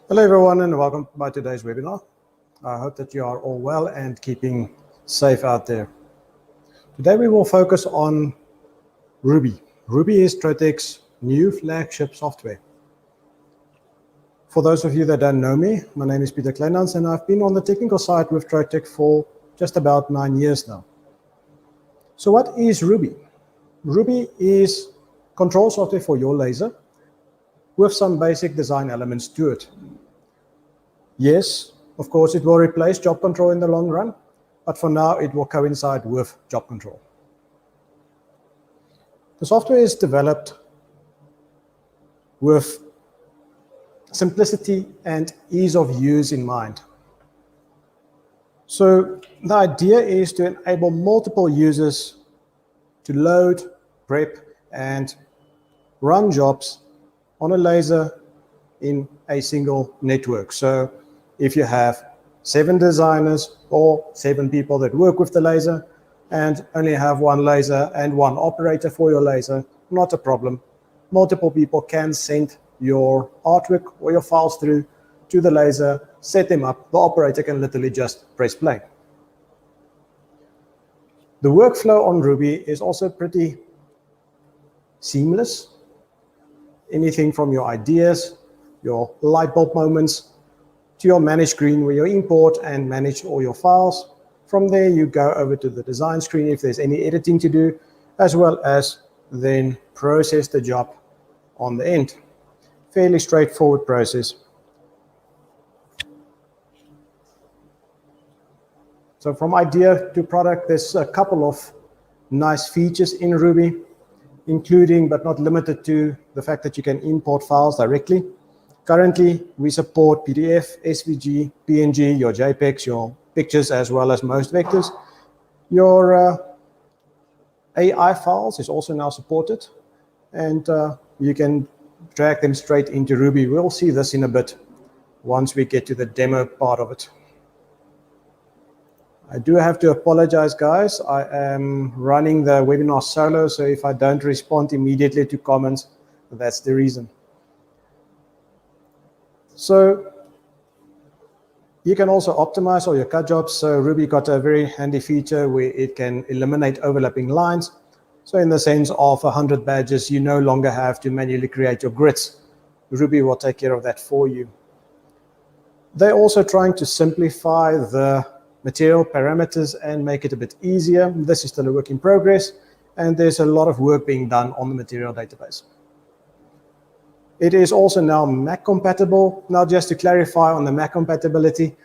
Hello everyone and welcome to today's webinar. I hope that you are all well and keeping safe out there. Today we will focus on Ruby. Ruby is Trotec's new flagship software. For those of you that don't know me, my name is Peter Kleinans and I've been on the technical side with Trotec for just about 9 years now. So what is Ruby? Ruby is control software for your laser with some basic design elements to it. Yes, of course, it will replace JobControl in the long run, but for now it will coincide with JobControl. The software is developed with simplicity and ease of use in mind. So the idea is to enable multiple users to load, prep, and run jobs on a laser in a single network. So if you have 7 designers or 7 people that work with the laser and only have 1 laser and 1 operator for your laser, not a problem. Multiple people can send your artwork or your files through to the laser, set them up. The operator can literally just press play. The workflow on Ruby is also pretty seamless. Anything from your ideas, your light bulb moments, to your manage screen where you import and manage all your files. From there, you go over to the design screen if there's any editing to do, as well as then process the job on the end. Fairly straightforward process. So from idea to product, there's a couple of nice features in Ruby, including but not limited to the fact that you can import files directly. Currently, we support PDF, SVG, PNG, your JPEGs, your pictures, as well as most vectors. Your AI files is also now supported, and you can drag them straight into Ruby. We'll see this in a bit once we get to the demo part of it. I do have to apologize, guys. I am running the webinar solo, so if I don't respond immediately to comments, that's the reason. So you can also optimize all your cut jobs. So Ruby got a very handy feature where it can eliminate overlapping lines. So in the sense of 100 badges, you no longer have to manually create your grids. Ruby will take care of that for you. They're also trying to simplify the material parameters and make it a bit easier. This is still a work in progress, and there's a lot of work being done on the material database. It is also now Mac compatible. Now, just to clarify on the Mac compatibility,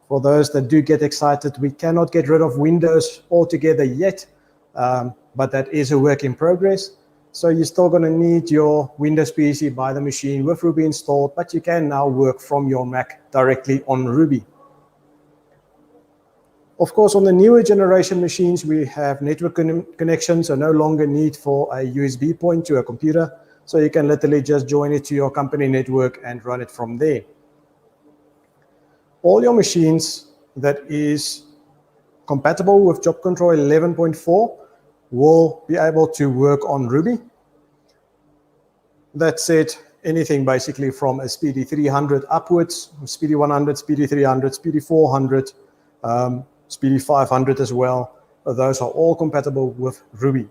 for those that do get excited, we cannot get rid of Windows altogether yet, but that is a work in progress. So you're still going to need your Windows PC by the machine with Ruby installed, but you can now work from your Mac directly on Ruby. Of course, on the newer generation machines, we have network connections, so no longer need for a USB point to a computer. So you can literally just join it to your company network and run it from there. All your machines that is compatible with JobControl 11.4 will be able to work on Ruby. That said, anything basically from a Speedy 300 upwards, Speedy 100, Speedy 300, Speedy 400, Speedy 500 as well. Those are all compatible with Ruby.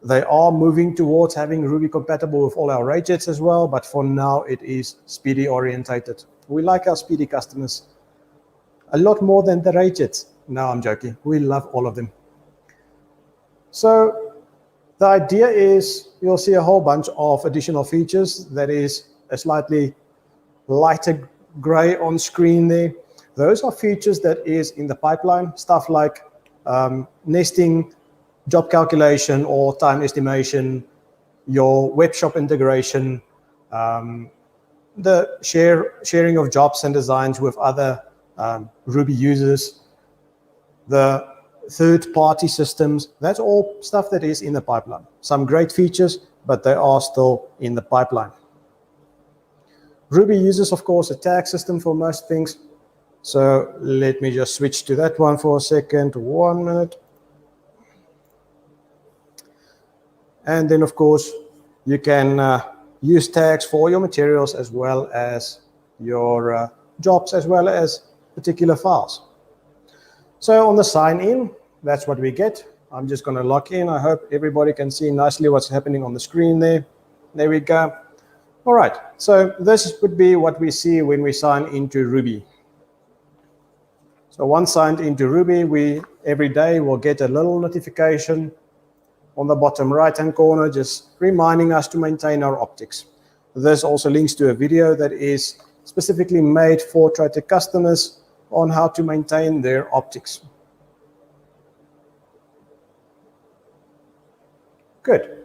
They are moving towards having Ruby compatible with all our rayjets as well, but for now it is Speedy orientated. We like our Speedy customers a lot more than the rayjets. No, I'm joking. We love all of them. So the idea is you'll see a whole bunch of additional features. That is a slightly lighter gray on screen there. Those are features that is in the pipeline, stuff like nesting, job calculation or time estimation, your web shop integration, the sharing of jobs and designs with other Ruby users, the third-party systems. That's all stuff that is in the pipeline. Some great features, but they are still in the pipeline. Ruby uses, of course, a tag system for most things. So let me just switch to that one for a second. 1 minute. And then, of course, you can use tags for your materials as well as your jobs as well as particular files. So on the sign in, that's what we get. I'm just going to log in. I hope everybody can see nicely what's happening on the screen there. There we go. All right, so this would be what we see when we sign into Ruby. So once signed into Ruby, we every day will get a little notification on the bottom right-hand corner, just reminding us to maintain our optics. This also links to a video that is specifically made for Trotec customers on how to maintain their optics. Good.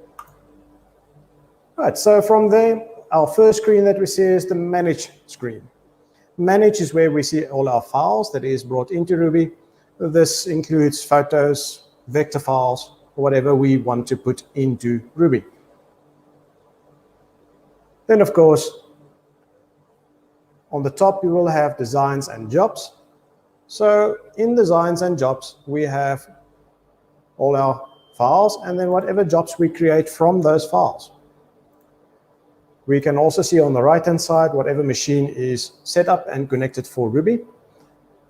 Right, so from there, our first screen that we see is the Manage screen. Manage is where we see all our files that is brought into Ruby. This includes photos, vector files, whatever we want to put into Ruby. Then, of course, on the top, you will have designs and jobs. So in designs and jobs, we have all our files and then whatever jobs we create from those files. We can also see on the right-hand side whatever machine is set up and connected for Ruby.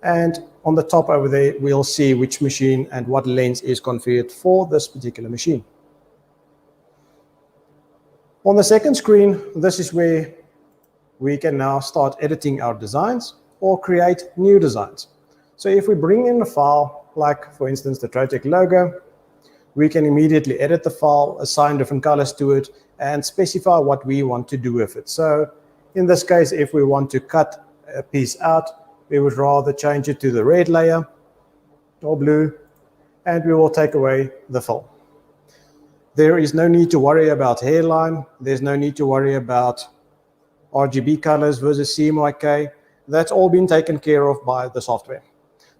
And on the top over there, we'll see which machine and what lens is configured for this particular machine. On the second screen, this is where we can now start editing our designs or create new designs. So if we bring in a file, like for instance the Trotec logo, we can immediately edit the file, assign different colors to it, and specify what we want to do with it. So in this case, if we want to cut a piece out, we would rather change it to the red layer or blue, and we will take away the fill. There is no need to worry about hairline. There's no need to worry about RGB colors versus CMYK. That's all been taken care of by the software.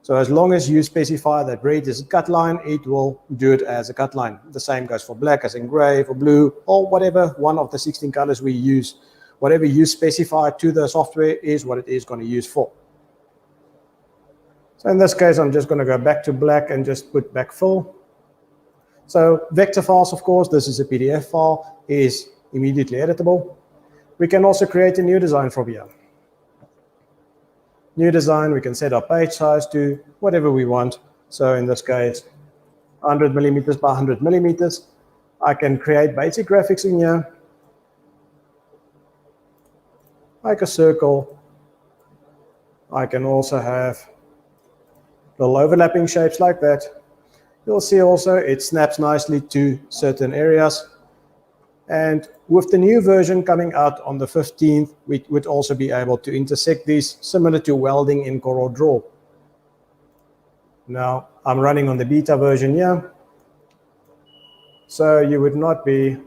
So as long as you specify that red is a cut line, it will do it as a cut line. The same goes for black, as in gray, for blue, or whatever one of the 16 colors we use. Whatever you specify to the software is what it is going to use for. So in this case, I'm just going to go back to black and just put back fill. So vector files, of course, this is a PDF file, is immediately editable. We can also create a new design from here. New design, we can set our page size to whatever we want. So in this case, 100 millimeters by 100 millimeters. I can create basic graphics in here, like a circle. I can also have little overlapping shapes like that. You'll see also it snaps nicely to certain areas. And with the new version coming out on the 15th, we would also be able to intersect these, similar to welding in CorelDRAW. Now, I'm running on the beta version here, so you would not be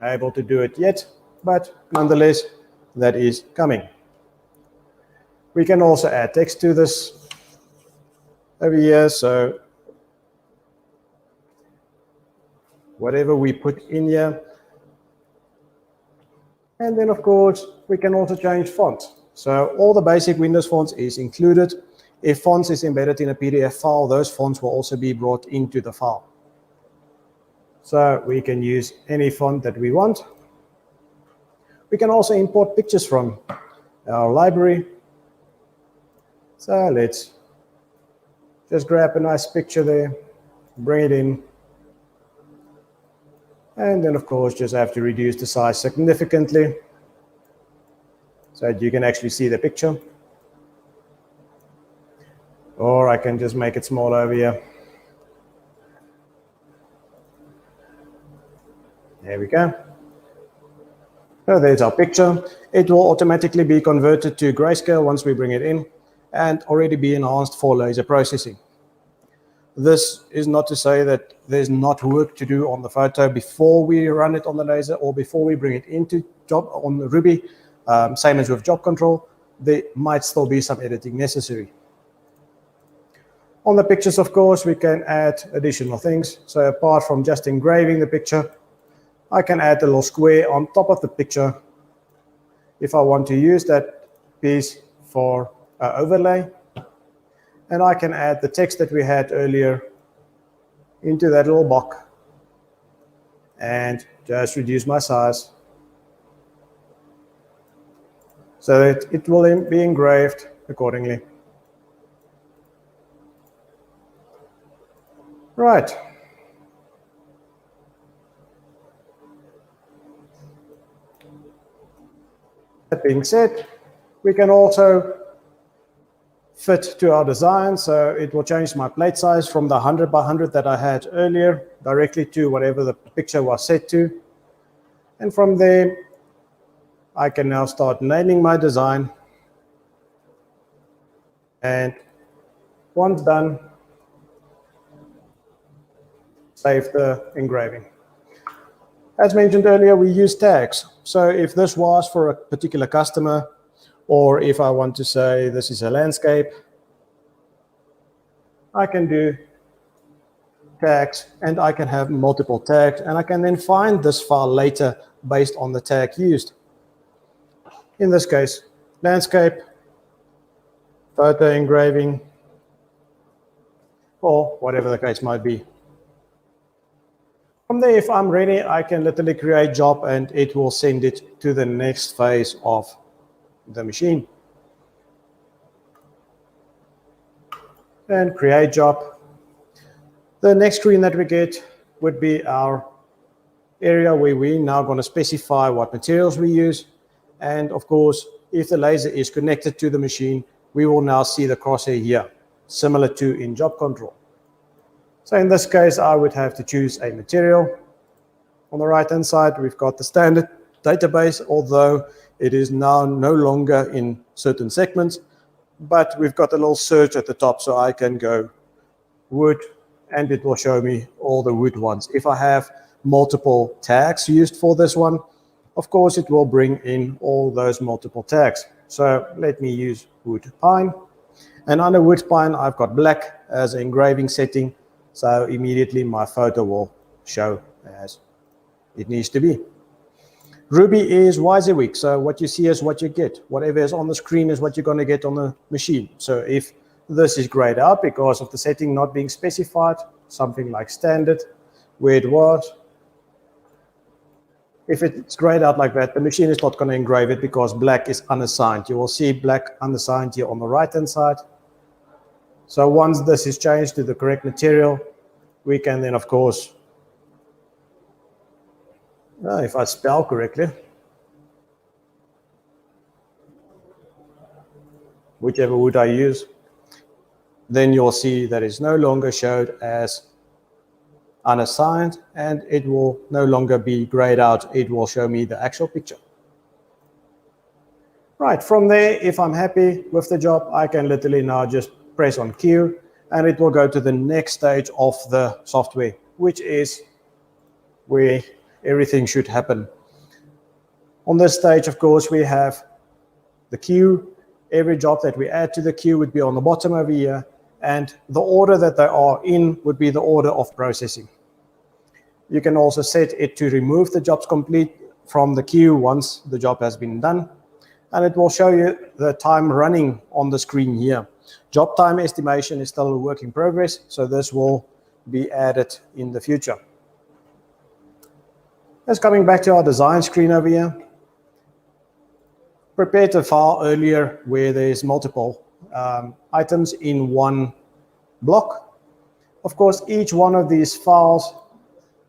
able to do it yet, but nonetheless, that is coming. We can also add text to this over here, so whatever we put in here. And then, of course, we can also change fonts. So all the basic Windows fonts is included. If fonts is embedded in a PDF file, those fonts will also be brought into the file. So we can use any font that we want. We can also import pictures from our library. So let's just grab a nice picture there, bring it in. And then, of course, just have to reduce the size significantly so that you can actually see the picture. Or I can just make it smaller over here. There we go. So there's our picture. It will automatically be converted to grayscale once we bring it in and already be enhanced for laser processing. This is not to say that there's not work to do on the photo before we run it on the laser or before we bring it into on the Ruby. Same as with JobControl, there might still be some editing necessary. On the pictures, of course, we can add additional things. So apart from just engraving the picture, I can add a little square on top of the picture if I want to use that piece for overlay. And I can add the text that we had earlier into that little box and just reduce my size so that it will be engraved accordingly. Right. That being said, we can also fit to our design, so it will change my plate size from the 100 by 100 that I had earlier directly to whatever the picture was set to. And from there, I can now start naming my design. And once done, save the engraving. As mentioned earlier, we use tags. So if this was for a particular customer, or if I want to say this is a landscape, I can do tags, and I can have multiple tags, and I can then find this file later based on the tag used. In this case, landscape, photo engraving, or whatever the case might be. From there, if I'm ready, I can literally create job, and it will send it to the next phase of the machine. And create job. The next screen that we get would be our area where we're now going to specify what materials we use. And of course, if the laser is connected to the machine, we will now see the crosshair here, similar to in JobControl. So in this case, I would have to choose a material. On the right-hand side, we've got the standard database, although it is now no longer in certain segments, but we've got a little search at the top, so I can go wood, and it will show me all the wood ones. If I have multiple tags used for this one, of course, it will bring in all those multiple tags. So let me use wood pine. And under wood pine, I've got black as an engraving setting. So immediately my photo will show as it needs to be. Ruby is WYSIWYG, so what you see is what you get. Whatever is on the screen is what you're going to get on the machine. So if this is grayed out because of the setting not being specified, something like standard, where it was, if it's grayed out like that, the machine is not going to engrave it because black is unassigned. You will see black unassigned here on the right-hand side. So once this is changed to the correct material, we can then, of course, if I spell correctly, whichever wood I use, then you'll see that it's no longer showed as unassigned, and it will no longer be grayed out. It will show me the actual picture. Right, from there, if I'm happy with the job, I can literally now just press on Q, and it will go to the next stage of the software, which is where everything should happen. On this stage, of course, we have the queue. Every job that we add to the queue would be on the bottom over here, and the order that they are in would be the order of processing. You can also set it to remove the jobs complete from the queue once the job has been done, and it will show you the time running on the screen here. Job time estimation is still a work in progress, so this will be added in the future. Just coming back to our design screen over here, prepared a file earlier where there's multiple items in one block. Of course, each one of these files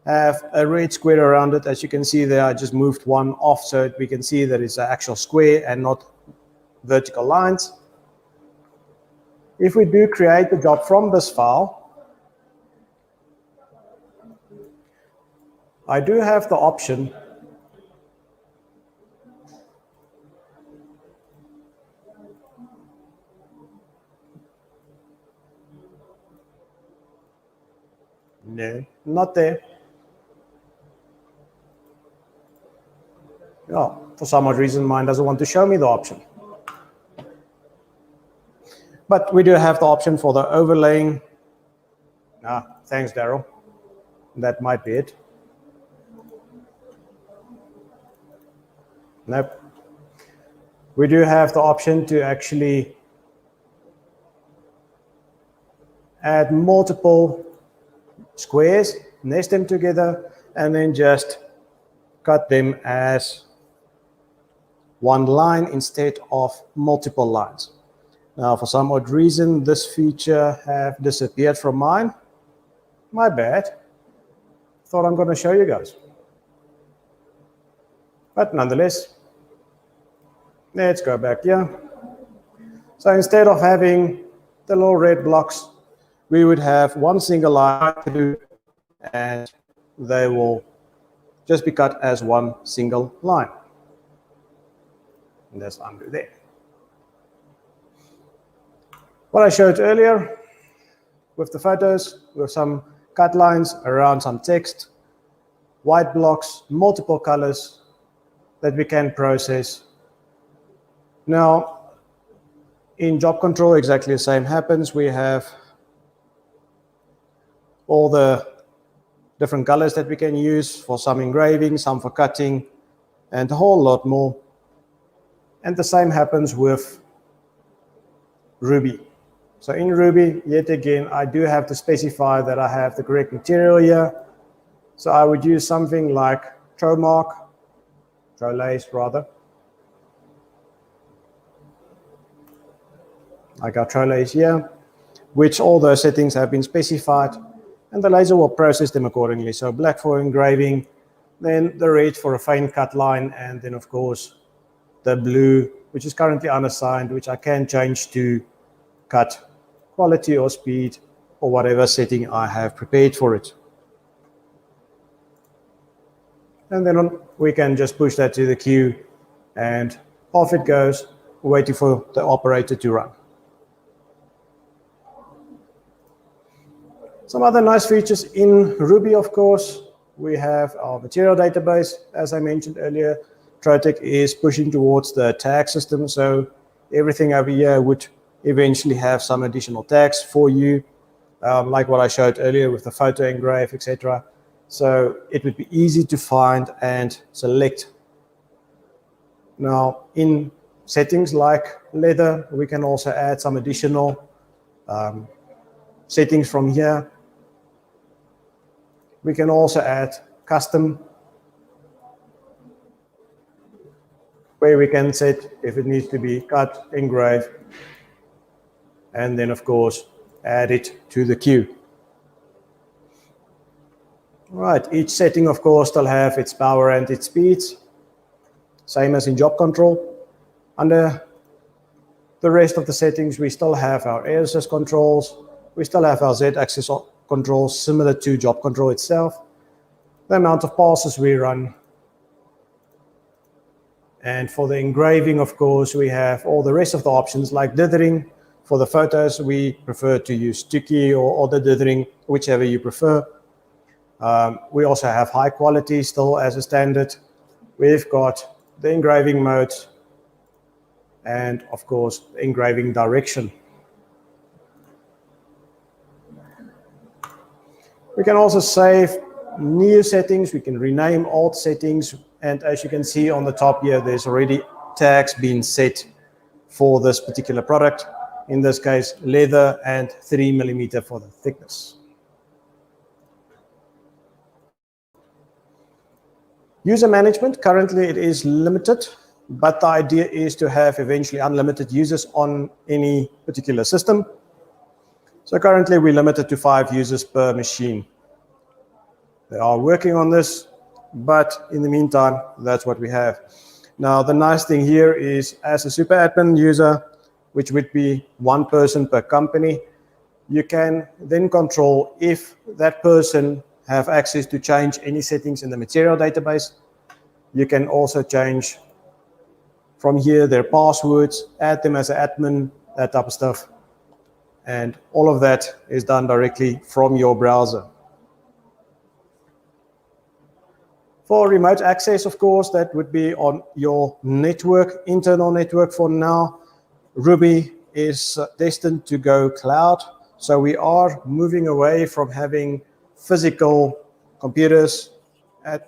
have a red square around it. As you can see there, I just moved one off so we can see that it's an actual square and not vertical lines. If we do create the job from this file, I do have the option no, not there. Oh, for some odd reason, mine doesn't want to show me the option. But we do have the option for the overlaying. Thanks, Daryl. That might be it. Nope. We do have the option to actually add multiple squares, nest them together, and then just cut them as one line instead of multiple lines. Now, for some odd reason, this feature have disappeared from mine. My bad. Thought I'm going to show you guys. But nonetheless, let's go back here. So instead of having the little red blocks, we would have one single line through, and they will just be cut as one single line. And that's undo there. What I showed earlier with the photos, with some cut lines around some text, white blocks, multiple colors that we can process. Now, in JobControl, exactly the same happens. We have all the different colors that we can use for some engraving, some for cutting, and a whole lot more. And the same happens with Ruby. So in Ruby, yet again, I do have to specify that I have the correct material here. So I would use something like Trotec rather. I got Trotec here, which all those settings have been specified, and the laser will process them accordingly. So black for engraving, then the red for a faint cut line, and then of course the blue, which is currently unassigned, which I can change to cut quality or speed or whatever setting I have prepared for it. And then we can just push that to the queue, and off it goes, waiting for the operator to run. Some other nice features in Ruby, of course, we have our material database. As I mentioned earlier, Trotec is pushing towards the tag system, so everything over here would eventually have some additional tags for you, like what I showed earlier with the photo engrave, etc. So it would be easy to find and select. Now, in settings like leather, we can also add some additional settings from here. We can also add custom, where we can set if it needs to be cut, engraved, and then of course add it to the queue. Right, each setting of course still have its power and its speeds, same as in JobControl. Under the rest of the settings, we still have our air assist controls, we still have our Z-axis controls similar to JobControl itself, the amount of passes we run, and for the engraving, of course, we have all the rest of the options like dithering. For the photos, we prefer to use sticky or the dithering, whichever you prefer. We also have high quality still as a standard. We've got the engraving mode and, of course, the engraving direction. We can also save new settings. We can rename old settings. And as you can see on the top here, there's already tags being set for this particular product. In this case, leather and 3mm for the thickness. User management, currently it is limited, but the idea is to have eventually unlimited users on any particular system. So currently we're limited to 5 users per machine. They are working on this, but in the meantime, that's what we have. Now, the nice thing here is as a super admin user, which would be 1 person per company, you can then control if that person have access to change any settings in the material database. You can also change from here their passwords, add them as an admin, that type of stuff. And all of that is done directly from your browser. For remote access, of course, that would be on your network, internal network for now. Ruby is destined to go cloud. So we are moving away from having physical computers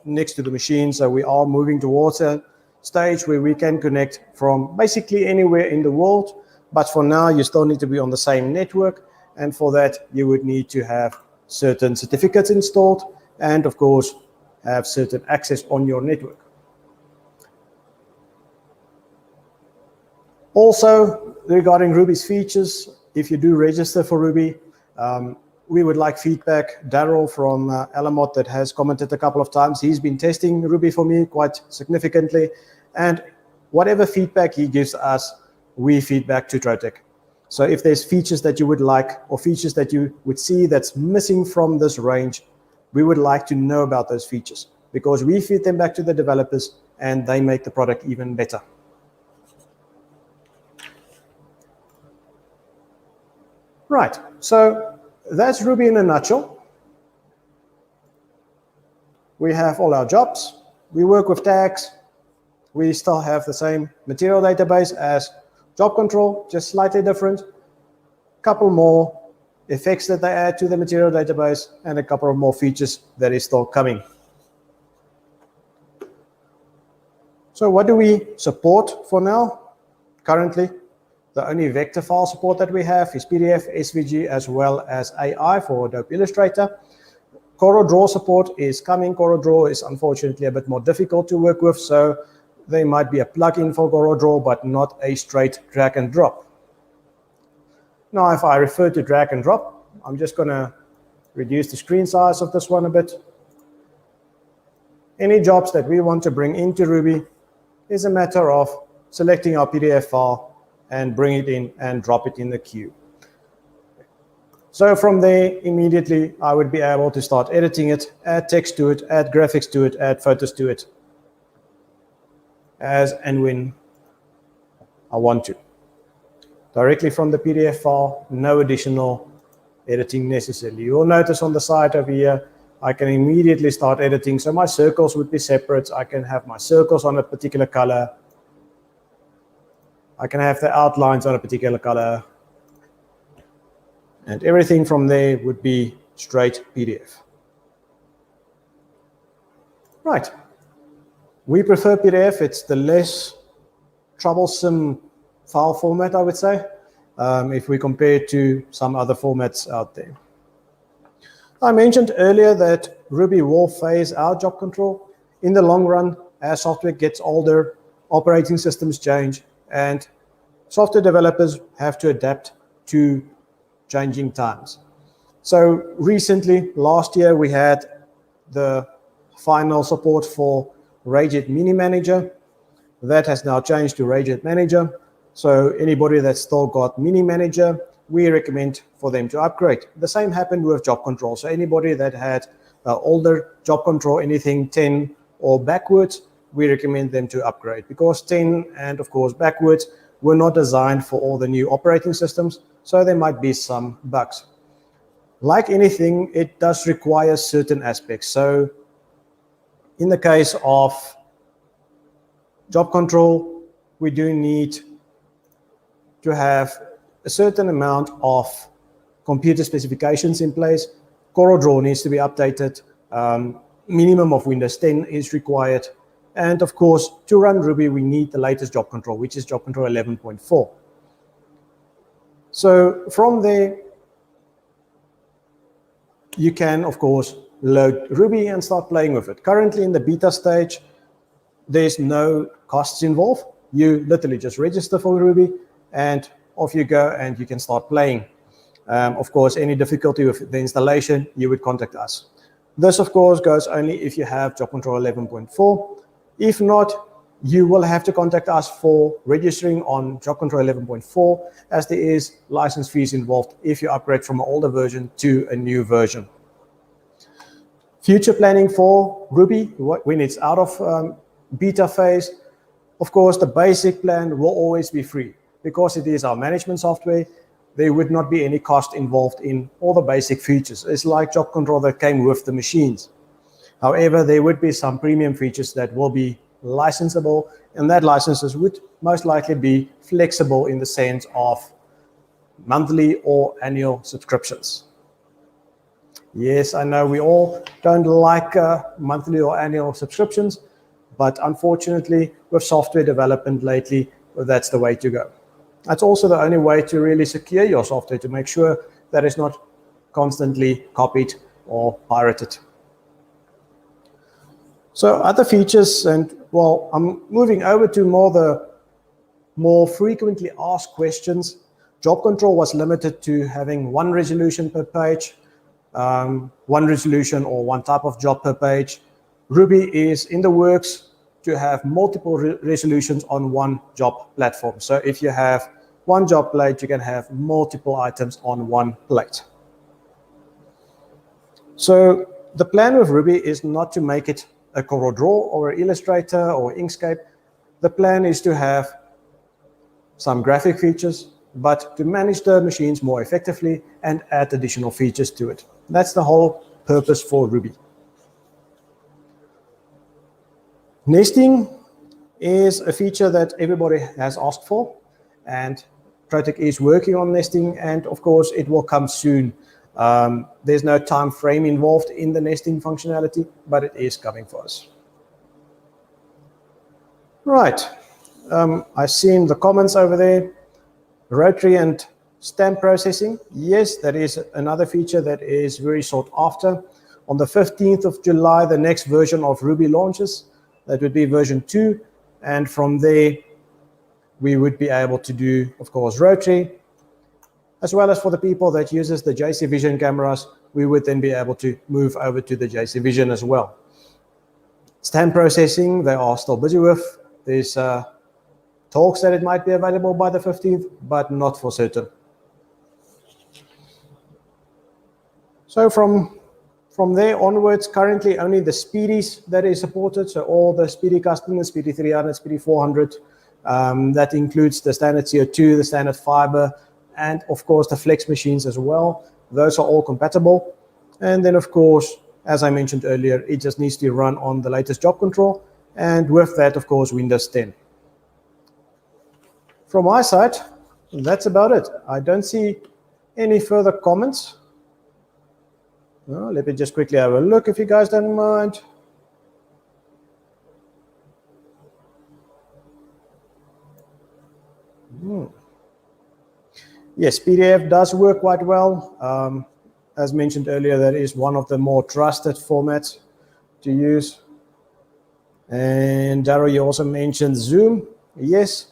next to the machine. So we are moving towards a stage where we can connect from basically anywhere in the world. But for now, you still need to be on the same network. And for that, you would need to have certain certificates installed and, of course, have certain access on your network. Also, regarding Ruby's features, if you do register for Ruby, we would like feedback. Daryl from Alamot that has commented a couple of times, he's been testing Ruby for me quite significantly, and whatever feedback he gives us, we feedback to Trotec. So if there's features that you would like or features that you would see that's missing from this range, we would like to know about those features because we feed them back to the developers and they make the product even better. Right, so that's Ruby in a nutshell. We have all our jobs. We work with tags. We still have the same material database as JobControl, just slightly different. A couple more effects that they add to the material database and a couple of more features that is still coming. So what do we support for now? Currently, the only vector file support that we have is PDF, SVG, as well as AI for Adobe Illustrator. CorelDRAW support is coming. CorelDRAW is unfortunately a bit more difficult to work with, so there might be a plugin for CorelDRAW, but not a straight drag and drop. Now, if I refer to drag and drop, I'm just going to reduce the screen size of this one a bit. Any jobs that we want to bring into Ruby is a matter of selecting our PDF file and bring it in and drop it in the queue. So from there, immediately, I would be able to start editing it, add text to it, add graphics to it, add photos to it, as and when I want to. Directly from the PDF file, no additional editing necessarily. You'll notice on the side over here, I can immediately start editing. So my circles would be separate. I can have my circles on a particular color. I can have the outlines on a particular color. And everything from there would be straight PDF. Right. We prefer PDF. It's the less troublesome file format, I would say, if we compare it to some other formats out there. I mentioned earlier that Ruby will phase out JobControl. In the long run, as software gets older, operating systems change, and software developers have to adapt to changing times. So recently, last year, we had the final support for RayJet Mini Manager. That has now changed to RayJet Manager. So anybody that's still got Mini Manager, we recommend for them to upgrade. The same happened with JobControl. So anybody that had older JobControl, anything 10 or backwards, we recommend them to upgrade because 10 and of course backwards were not designed for all the new operating systems. So there might be some bugs. Like anything, it does require certain aspects. So in the case of JobControl, we do need to have a certain amount of computer specifications in place. CorelDRAW needs to be updated. Minimum of Windows 10 is required. And of course, to run Ruby, we need the latest JobControl, which is JobControl 11.4. So from there, you can, of course, load Ruby and start playing with it. Currently in the beta stage, there's no costs involved. You literally just register for Ruby and off you go and you can start playing. Of course, any difficulty with the installation, you would contact us. This, of course, goes only if you have JobControl 11.4. If not, you will have to contact us for registering on JobControl 11.4, as there is license fees involved if you upgrade from an older version to a new version. Future planning for Ruby, when it's out of beta phase, of course, the basic plan will always be free. Because it is our management software, there would not be any cost involved in all the basic features. It's like JobControl that came with the machines. However, there would be some premium features that will be licensable, and that licenses would most likely be flexible in the sense of monthly or annual subscriptions. Yes, I know we all don't like monthly or annual subscriptions, but unfortunately, with software development lately, that's the way to go. That's also the only way to really secure your software, to make sure that it's not constantly copied or pirated. So other features, and well, I'm moving over to more the more frequently asked questions. JobControl was limited to having one resolution per page, one resolution or one type of job per page. Ruby is in the works to have multiple resolutions on one job platform. So if you have one job plate, you can have multiple items on one plate. So the plan with Ruby is not to make it a CorelDRAW or Illustrator or Inkscape. The plan is to have some graphic features, but to manage the machines more effectively and add additional features to it. That's the whole purpose for Ruby. Nesting is a feature that everybody has asked for, and Trotec is working on nesting, and of course it will come soon. There's no time frame involved in the nesting functionality, but it is coming for us. Right, I've seen the comments over there. Rotary and stamp processing. Yes, that is another feature that is very sought after. On the 15th of July, the next version of Ruby launches. That would be version 2. And from there, we would be able to do, of course, rotary. As well as for the people that uses the JC Vision cameras, we would then be able to move over to the JC Vision as well. Stamp processing, they are still busy with. There's talks that it might be available by the 15th, but not for certain. So from there onwards, currently only the Speedies that is supported. So all the Speedy customers, Speedy 300, Speedy 400, that includes the standard CO2, the standard fiber, and of course the flex machines as well. Those are all compatible. And then of course, as I mentioned earlier, it just needs to run on the latest JobControl. And with that, of course, Windows 10. From my side, that's about it. I don't see any further comments. Let me just quickly have a look if you guys don't mind. Yes, PDF does work quite well. As mentioned earlier, that is one of the more trusted formats to use. And Darryl, you also mentioned Zoom. Yes.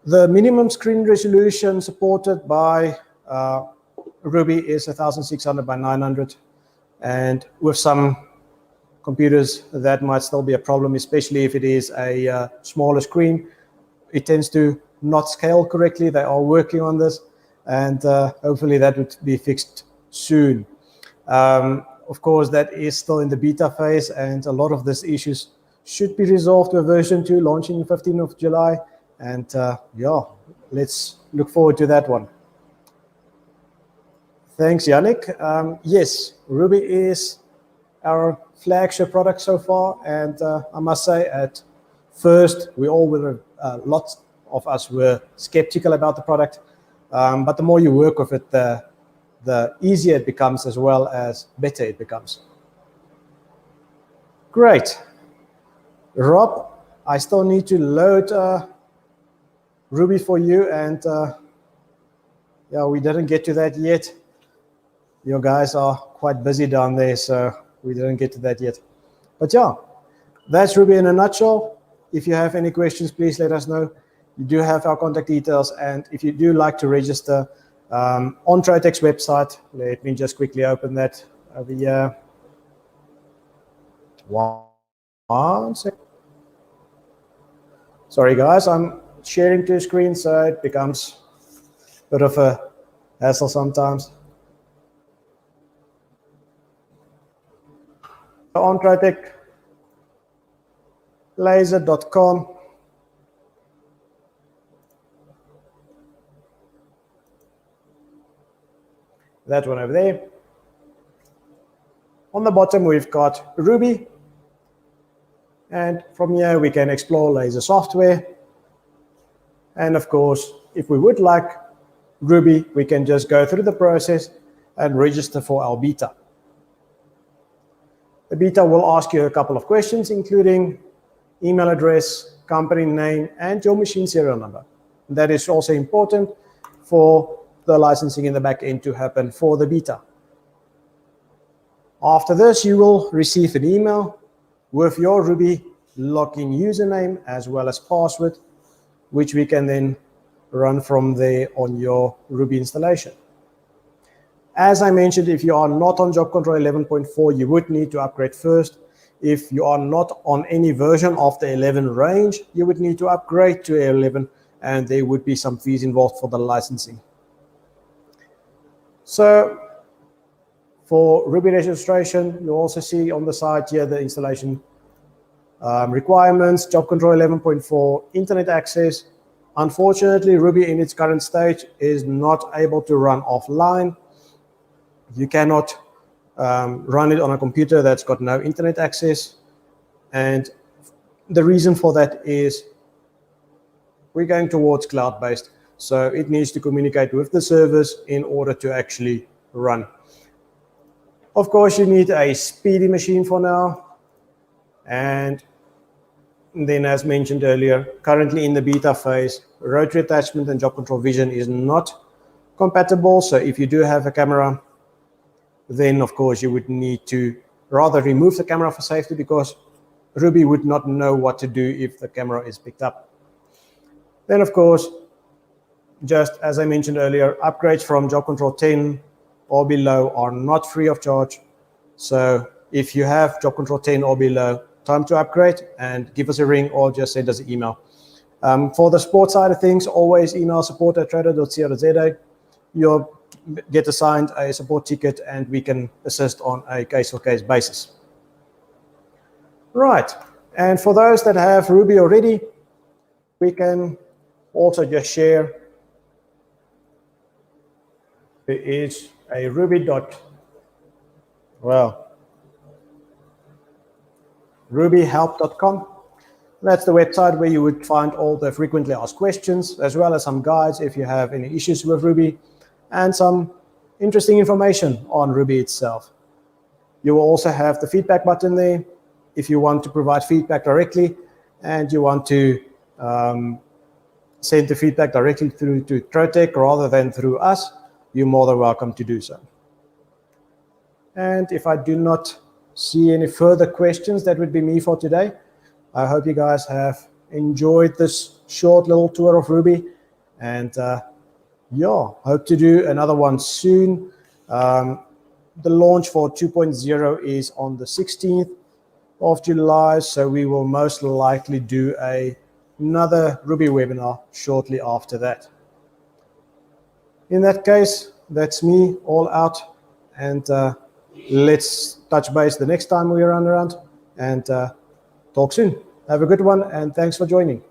The minimum screen resolution supported by Ruby is 1600 by 900. And with some computers, that might still be a problem, especially if it is a smaller screen. It tends to not scale correctly. They are working on this, and hopefully that would be fixed soon. Of course, that is still in the beta phase, and a lot of these issues should be resolved with version 2 launching 15th of July. And yeah, let's look forward to that one. Thanks, Yannick. Yes, Ruby is our flagship product so far, and I must say, at first, we all were, lots of us were skeptical about the product, but the more you work with it, the easier it becomes, as well as better it becomes. Great. Rob, I still need to load Ruby for you, and yeah, we didn't get to that yet. Your guys are quite busy down there, so we didn't get to that yet. But yeah, that's Ruby in a nutshell. If you have any questions, please let us know. You do have our contact details, and if you do like to register on Trotec's website, let me just quickly open that over here. One second. Sorry guys, I'm sharing two screens, so it becomes a bit of a hassle sometimes. On Trotec, laser.com. That one over there. On the bottom, we've got Ruby. And from here, we can explore laser software. And of course, if we would like Ruby, we can just go through the process and register for our beta. The beta will ask you a couple of questions, including email address, company name, and your machine serial number. That is also important for the licensing in the back end to happen for the beta. After this, you will receive an email with your Ruby login username as well as password. which we can then run from there on your Ruby installation. As I mentioned, if you are not on JobControl 11.4, you would need to upgrade first. If you are not on any version of the 11 range, you would need to upgrade to 11, and there would be some fees involved for the licensing. So for Ruby registration, you also see on the side here the installation requirements, JobControl 11.4, internet access. Unfortunately, Ruby in its current stage is not able to run offline. You cannot run it on a computer that's got no internet access. And the reason for that is we're going towards cloud-based. So it needs to communicate with the servers in order to actually run. Of course, you need a speedy machine for now. And then, as mentioned earlier, currently in the beta phase, rotary attachment and JobControl Vision is not compatible. So if you do have a camera, then of course you would need to rather remove the camera for safety, because Ruby would not know what to do if the camera is picked up. Then of course, just as I mentioned earlier, upgrades from JobControl 10 or below are not free of charge. So if you have JobControl 10 or below, time to upgrade and give us a ring or just send us an email. For the support side of things, always email support@trotek.co.za. You'll get assigned a support ticket and we can assist on a case-for-case basis. Right, and for those that have Ruby already, we can also just share. There is a rubyhelp.com. That's the website where you would find all the frequently asked questions, as well as some guides if you have any issues with Ruby, and some interesting information on Ruby itself. You will also have the feedback button there if you want to provide feedback directly and you want to send the feedback directly through to Trotec rather than through us. You're more than welcome to do so. And if I do not see any further questions, that would be me for today. I hope you guys have enjoyed this short little tour of Ruby, and yeah, hope to do another one soon. The launch for 2.0 is on the 16th of July, so we will most likely do another Ruby webinar shortly after that. In that case, that's me all out, and let's touch base the next time we run around and talk soon. Have a good one, and thanks for joining.